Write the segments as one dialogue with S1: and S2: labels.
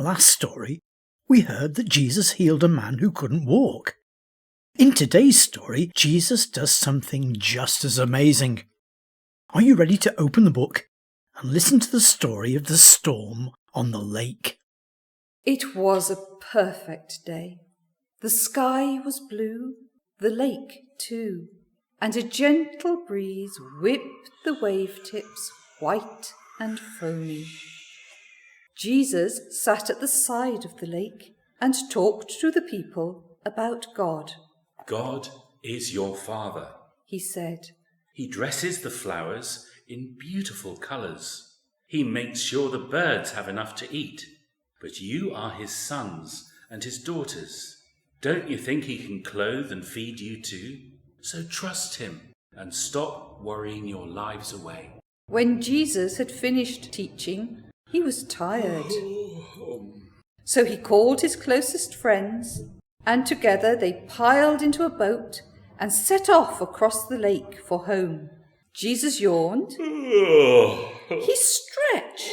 S1: last story, we heard that Jesus healed a man who couldn't walk. In today's story, Jesus does something just as amazing. Are you ready to open the book and listen to the story of the storm on the lake?
S2: It was a perfect day. The sky was blue, the lake too, and a gentle breeze whipped the wave tips white and foamy. Jesus sat at the side of the lake and talked to the people about God.
S3: God is your Father,
S2: he said.
S3: He dresses the flowers in beautiful colours. He makes sure the birds have enough to eat. But you are his sons and his daughters. Don't you think he can clothe and feed you too? So trust him and stop worrying your lives away.
S2: When Jesus had finished teaching, he was tired. So he called his closest friends, and together they piled into a boat and set off across the lake for home. Jesus yawned. He stretched.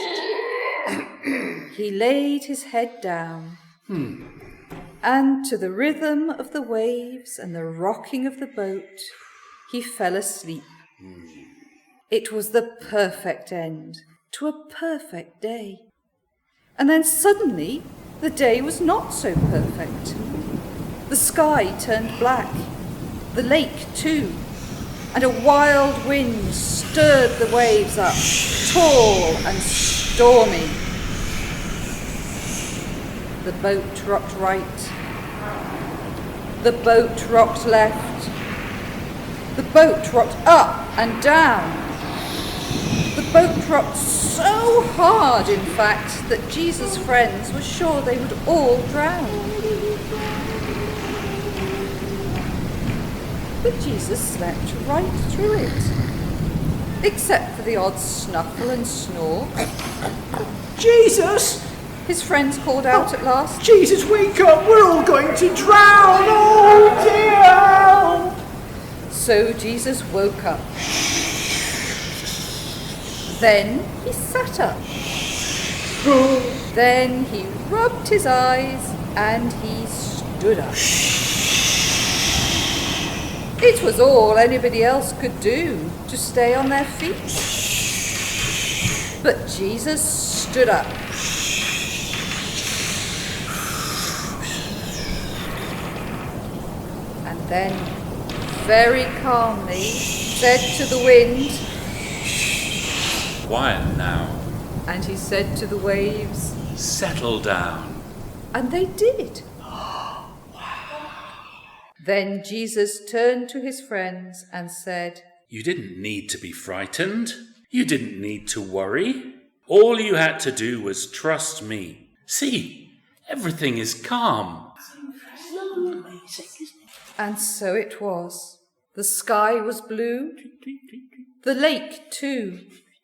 S2: He laid his head down. And to the rhythm of the waves and the rocking of the boat, he fell asleep. It was the perfect end to a perfect day. And then suddenly, the day was not so perfect. The sky turned black, the lake too, and a wild wind stirred the waves up, tall and stormy. The boat rocked right. The boat rocked left. The boat rocked up and down. The boat rocked so hard, in fact, that Jesus' friends were sure they would all drown. But Jesus slept right through it, except for the odd snuffle and snore.
S1: Jesus!
S2: His friends called out at last.
S1: Jesus, wake up! We're all going to drown! Oh dear!
S2: So Jesus woke up. Then he sat up. Then he rubbed his eyes and he stood up. It was all anybody else could do to stay on their feet. But Jesus stood up. And then, very calmly, said to the wind,
S3: Quiet now.
S2: and he said to the waves,
S3: Settle down.
S2: and they did. Then Jesus turned to his friends and said,
S3: You didn't need to be frightened. You didn't need to worry. All you had to do was trust me. See, everything is calm.
S2: And so it was. The sky was blue, the lake too,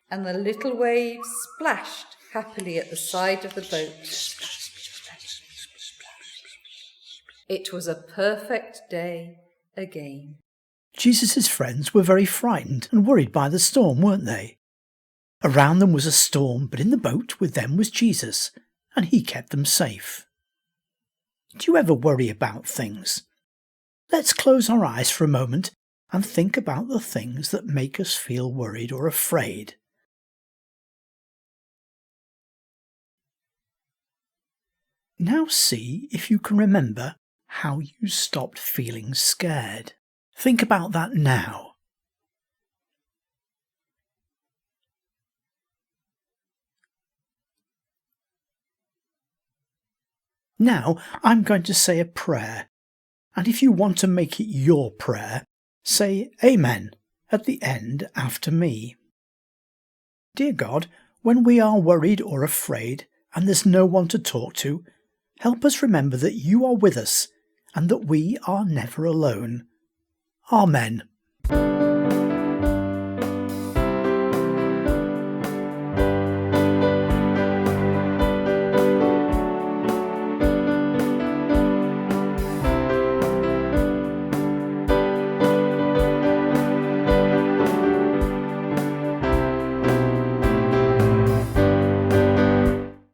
S2: and the little waves splashed happily at the side of the boat. It was a perfect day again.
S1: Jesus' friends were very frightened and worried by the storm, weren't they? Around them was a storm, but in the boat with them was Jesus, and he kept them safe. Do you ever worry about things? Let's close our eyes for a moment and think about the things that make us feel worried or afraid. Now see if you can remember how you stopped feeling scared. Think about that now. Now I'm going to say a prayer, and if you want to make it your prayer, say Amen at the end after me. Dear God, when we are worried or afraid and there's no one to talk to, help us remember that you are with us and that we are never alone. Amen.